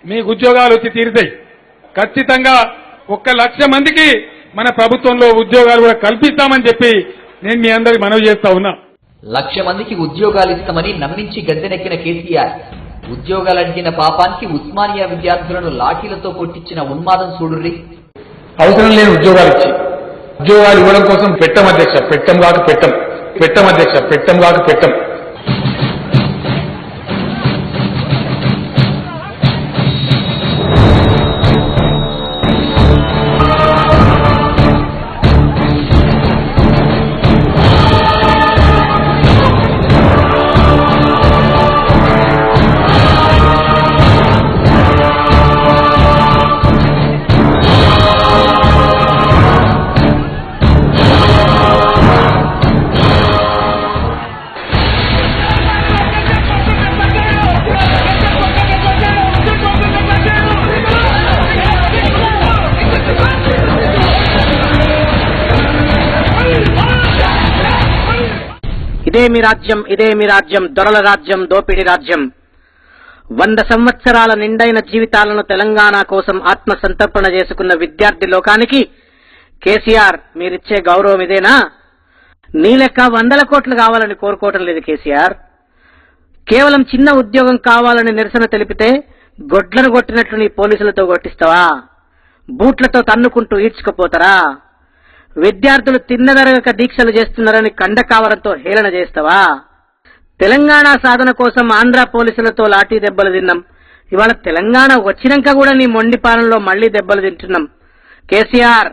మీకు ఉద్యోగాలు వచ్చి తీరుతాయి. ఖచ్చితంగా 1,00,000 మందికి మన ప్రభుత్వంలో ఉద్యోగాలు కూడా కల్పిస్తామని చెప్పి నేను మీ అందరికి మనవి చేస్తా ఉన్నా. 1,00,000 మందికి ఉద్యోగాలు ఇస్తామని నమ్మించి గద్దెనెక్కిన కేసీఆర్ ఉద్యోగాలు అడిగిన పాపానికి ఉస్మానియా విద్యార్థులను లాఠీలతో కొట్టించిన ఉన్మాదం చూడుర్రి. అవసరం లేని ఉద్యోగాలు ఇచ్చి ఉద్యోగాలు ఇవ్వడం కోసం పెట్టం అధ్యక్ష, పెట్టం కాక పెట్టం, పెట్టం అధ్యక్ష, పెట్టం కాక పెట్టం. ఇదే మీ రాజ్యం, దొరల రాజ్యం, దోపిడీ రాజ్యం. 100 సంవత్సరాల నిండైన జీవితాలను తెలంగాణ కోసం ఆత్మ సంతర్పణ చేసుకున్న విద్యార్థి లోకానికి కేసీఆర్ మీరిచ్చే గౌరవం ఇదేనా? నీ లెక్క 100 కోట్లు కావాలని కోరుకోవటం లేదు కేసీఆర్. కేవలం చిన్న ఉద్యోగం కావాలని నిరసన తెలిపితే గొడ్లను కొట్టినట్లు నీ పోలీసులతో కొట్టిస్తావా? బూట్లతో తన్నుకుంటూ ఈడ్చుకుపోతారా? విద్యార్థులు తిన్నదరగక దీక్షలు చేస్తున్నారని కండకావరంతో హేళన చేస్తావా? తెలంగాణ సాధన కోసం ఆంధ్ర పోలీసులతో లాఠీ దెబ్బలు తిన్నాం. ఇవాళ తెలంగాణ వచ్చినాక కూడా నీ మొండి పాలనలో మళ్లీ దెబ్బలు తింటున్నాం. కేసీఆర్,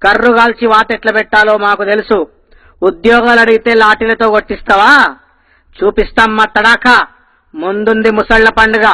కర్రు గాల్చి వాత ఎట్లా పెట్టాలో మాకు తెలుసు. ఉద్యోగాలు అడిగితే లాఠీలతో కొట్టిస్తావా? చూపిస్తాం మా తడాకా. ముందుంది ముసళ్ల పండుగ.